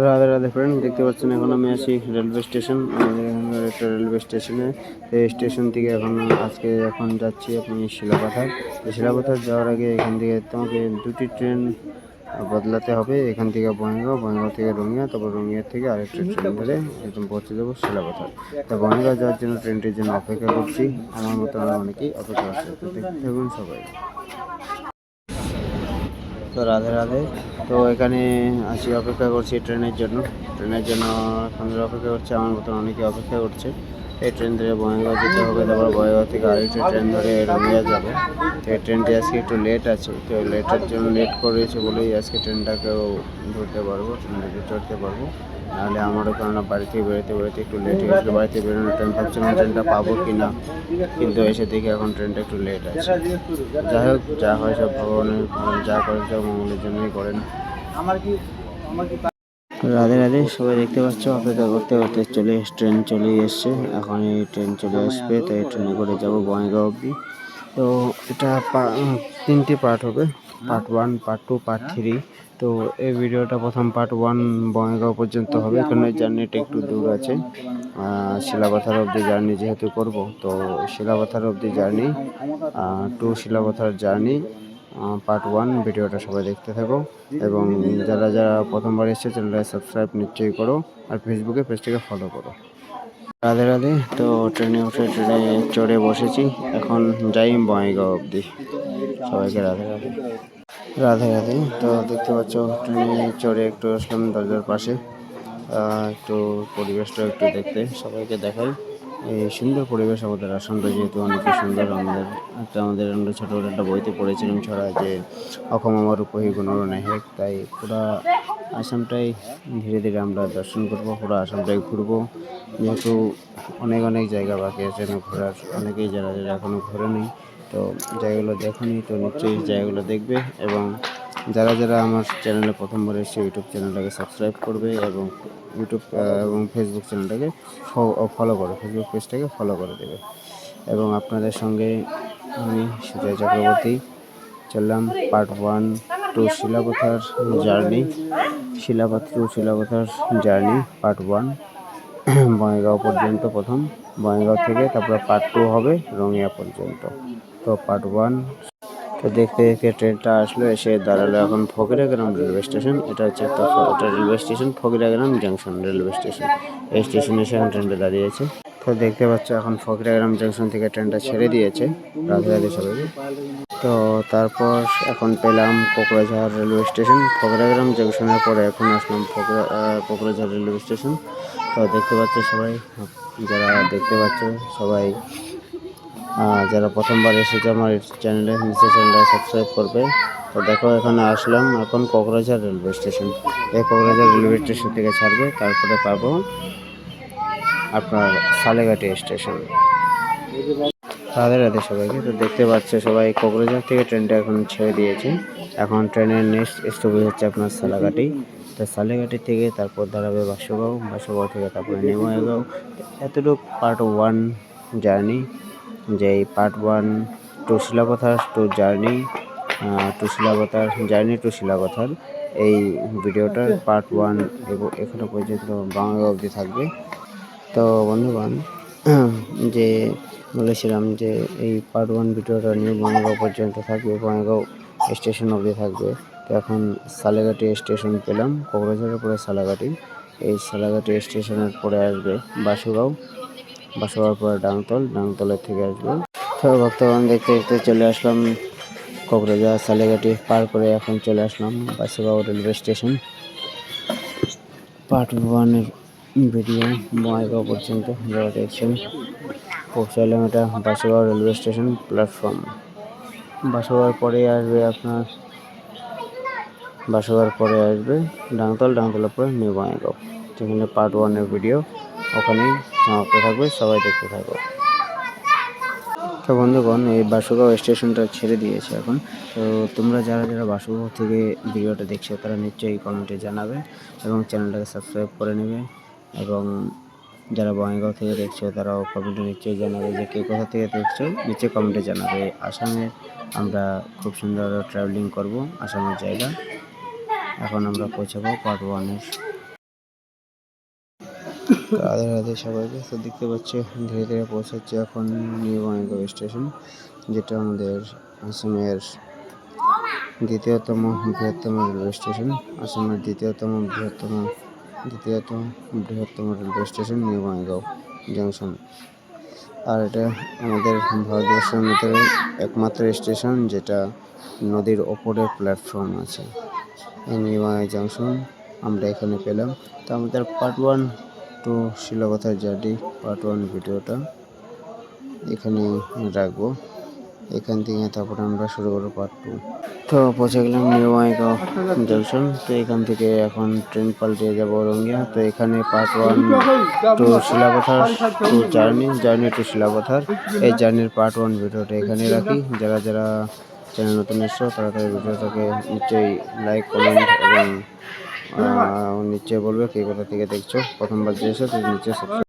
Radhe Radhe friend, দেখতে পাচ্ছেন এখন আমি আছি রেলওয়ে স্টেশন। আমাদের এখানকার একটা রেলওয়ে স্টেশনে, এই স্টেশন থেকে এখন যাচ্ছি আপনি শিলাপাথার। শিলাপাথার যাওয়ার আগে এখান থেকে তোমাকে দুটি ট্রেন বদলাতে হবে। এখান থেকে বঙ্গাইগাঁও, বঙ্গাইগাঁও থেকে রঙিয়া, তারপর রঙিয়া থেকে আরেকটা ট্রেন ধরে একদম পৌঁছে যাবো শিলাপাথার। তো বঙ্গাইগাঁও যাওয়ার জন্য ট্রেনটির জন্য অপেক্ষা করছি। আমার মতো অনেকেই অপেক্ষা করছে, তো দেখতে থাকুন সবাই। তো রাধে রাধে। তো এখানে আছি, অপেক্ষা করছি ট্রেনের জন্য। এখন অপেক্ষা করছে, আমার মতন অনেকে অপেক্ষা করছে। এই ট্রেন ধরে বঙ্গাইগাঁও যেতে হবে, তারপর বঙ্গাইগাঁও থেকে আরেকটা ট্রেন ধরে রঙিয়া যাবো। তো এই ট্রেনটি আজকে একটু লেট আছে, তো লেটের জন্য লেট করেছে বলেই আজকে ট্রেনটাকেও ধরতে পারবো, ট্রেনটাকে চড়তে পারবো। নাহলে আমারও কেননা বাড়ি থেকে বেরোতে একটু লেট হয়ে গেছিলো। বাড়িতে বেরোনোর টাইম ভাবছিলাম ট্রেনটা পাবো কি না, কিন্তু এসে দেখি এখন ট্রেনটা একটু লেট আছে। যাই হোক, যা হয় সব ভগবানের, যা করে সব মঙ্গলের জন্যই করেন। রাধে রাধে সবাই, দেখতে পাচ্ছ অপেক্ষা করতে করতে ট্রেন চলে এসছে। এখন এই ট্রেন চলে আসবে, তো এই ট্রেনে করে যাবো বঙ্গাইগাঁও অব্দি। তো এটা তিনটি পার্ট হবে, পার্ট 1, পার্ট 2, পার্ট 3। তো এই ভিডিওটা প্রথম পার্ট 1 বঙ্গাইগাঁও পর্যন্ত হবে, কারণ এই জার্নিটা একটু দূর আছে। শিলাপাথার অবধি জার্নি যেহেতু করব, তো শিলাপাথার অবধি journey, two Silapathar journey part 1 ভিডিওটা সবাই দেখতে থাকো। এবং যারা যারা প্রথমবার এসেছে চ্যানেলটা সাবস্ক্রাইব নিশ্চয়ই করো, আর ফেসবুকে পেজটাকে ফলো করো। রাধে রাধে। তো ট্রেনে চড়ে বসেছি, এখন যাই বঙ্গাইগাঁও অবধি। সবাইকে রাধে রাধে। রাধে রাধে। তো দেখতে পাচ্ছ ট্রেনে চড়ে একটু আসলাম দরজার পাশে, একটু পরিবেশটা একটু দেখতে, সবাইকে দেখাই। এই সুন্দর পরিবেশ আমাদের আসামটা, যেহেতু অনেক সুন্দর। আমরা ছোটোবেলা একটা বইতে পড়েছিলাম ছড়া, যে অসম আমার রূপহী গুণর নেহেক। তাই পুরা আসামটাই ধীরে ধীরে আমরা দর্শন করবো, পুরো আসামটাই ঘুরবো। যেহেতু অনেক জায়গা বাকি আছে না ঘোরার, অনেকেই যারা এখনও ঘোরেনি, তো জায়গাগুলো দেখেনি, তো নিশ্চয়ই জায়গাগুলো দেখবে। এবং যারা আমার চ্যানেলে প্রথমবার এসে ইউটিউব চ্যানেলটাকে সাবস্ক্রাইব করবে, এবং ফেসবুক চ্যানেলটাকে ফলো করে, ফেসবুক পেজটাকে ফলো করে দেবে। এবং আপনাদের সঙ্গে আমি সুজয় চক্রবর্তী চললাম part 1 to Silapathar journey part 1 Bongaigaon পর্যন্ত। প্রথম বঙ্গাইগাঁও থেকে তারপরে পার্ট 2 হবে রঙিয়া পর্যন্ত। তো পার্ট 1, তো দেখতে দেখতে ট্রেনটা আসলো, এসে দাঁড়ালো এখন ফকিরাগ্রাম রেলওয়ে স্টেশন। এটা railway station, Fakiragram junction railway station. এই স্টেশনে এসে এখন ট্রেনটা দাঁড়িয়েছে। তো দেখতে পাচ্ছ এখন ফকিরাগ্রাম জাংশন থেকে ট্রেনটা ছেড়ে দিয়েছে। রাধে রাধে সবাইকে। তো তারপর এখন পেলাম কোকরাঝাড় রেলওয়ে স্টেশন। ফকিরাগ্রাম জাংশনের পরে এখন আসলাম কোকরাঝাড় রেলওয়ে স্টেশন। তো দেখতে পাচ্ছ সবাই, যারা প্রথমবার এসেছে আমার চ্যানেলটা সাবস্ক্রাইব করবে। তো দেখো এখানে আসলাম এখন কোকরাঝাড় রেলওয়ে স্টেশন। এই কোকরাঝাড় রেলওয়ে স্টেশন থেকে ছাড়বে, তারপরে পাবো আপনার সালেঘাটি স্টেশন। রাধে রাধে সবাইকে। তো দেখতে পাচ্ছে সবাই কোকরাঝাড় থেকে ট্রেনটা এখন ছেড়ে দিয়েছে। এখন ট্রেনের নেক্সট স্টপেজ হচ্ছে আপনার সালাঘাটি। তো সালেঘাটি থেকে তারপর দাঁড়াবে বাসুগাঁও থেকে তারপরে বঙ্গাইগাঁও। এতটুকু পার্ট 1 জার্নি, যে এই পার্ট 1 টু শিলাপাথার টু শিলাপাথার এই ভিডিওটার পার্ট 1 এখনো পর্যন্ত বাংলা অবধি থাকবে। তো বন্ধুগণ, যে বলেছিলাম যে এই পার্ট 1 ভিডিওটা নিয়ে বঙ্গাইগাঁও পর্যন্ত থাকবে, বঙ্গাইগাঁও স্টেশন অবধি থাকবে। তো এখন সালেঘাটি স্টেশন পেলাম, কোকরাঝাড়ের পরে সালাঘাটি। এই সালাঘাটি স্টেশনের পরে আসবে বাসুগাঁওর পরে ডাংতলের থেকে আসবে। তো বর্তমান দেখতে দেখতে চলে আসলাম কোকরাঝাড় সালেঘাটি পার করে, এখন চলে আসলাম Basugaon railway station. Part 1 video Bongaigaon পর্যন্ত যারা দেখছেন, পৌঁছালাম এটা বাসুগাঁও রেলওয়ে স্টেশন প্ল্যাটফর্ম। বাসুগাঁওর পরে আসবে ডাংতলের পরে নিউ বঙ্গাইগাঁও। যেখানে পার্ট 1 ভিডিও ওখানেই সমাপ্ত থাকবে, সবাই দেখতে থাকো। তো বন্ধুগণ, এই বাসুগাঁও স্টেশনটা ছেড়ে দিয়েছে এখন। তো তোমরা যারা বাসুগাঁও থেকে ভিডিওটা দেখছো তারা নিশ্চয়ই কমেন্টে জানাবে, এবং চ্যানেলটাকে সাবস্ক্রাইব করে নেবে। এবং যারা বঙ্গাইগাঁও থেকে দেখছো তারাও কমেন্টে নিশ্চয়ই জানাবে যে কে কোথা থেকে দেখছো, নিচে কমেন্টে জানাবে। আসামে আমরা খুব সুন্দর ট্রাভেলিং করব, আসামের জায়গা। এখন আমরা পৌঁছাবো পার্ট 1 রাধে রাধে সবাইকে। তো দেখতে পাচ্ছি ধীরে ধীরে পৌঁছাচ্ছে এখন নিউ বঙ্গাইগাঁও স্টেশন, যেটা আমাদের আসামের দ্বিতীয়তম বৃহত্তম রেলওয়ে স্টেশন। আসামের দ্বিতীয়তম বৃহত্তম railway station new Bongaigaon junction. আর এটা আমাদের ভারতবর্ষের মধ্যে একমাত্র স্টেশন যেটা নদীর ওপরে প্ল্যাটফর্ম আছে। এই নিউ বঙ্গাইগাঁও জংশন আমরা এখানে পেলাম। তো আমাদের পার্ট 1 টু শিলাবথার জার্নি পার্ট 1 ভিডিওটা এখানে রাখবো। এখান থেকে তারপরে আমরা শুরু করবো পার্ট 2। তো পৌঁছে গেলাম নিউ বঙ্গাইগাঁও জংশন। তো এখান থেকে এখন ট্রেন পাল্টে যাবো রঙ্গিয়া। তো এখানে part 1 to Shilabathar to journey to Shilabathar এই জার্নির পার্ট 1 ভিডিওটা এখানে রাখি। যারা যারা চ্যানেল নতুন এসছো তারা ভিডিওটাকে নিশ্চয়ই লাইক কমেন্ট এবং নিশ্চয়ই বলবে কে কোথা থেকে দেখছো। প্রথমবার যে এসো নিশ্চয়ই সাবস্ক্রাইব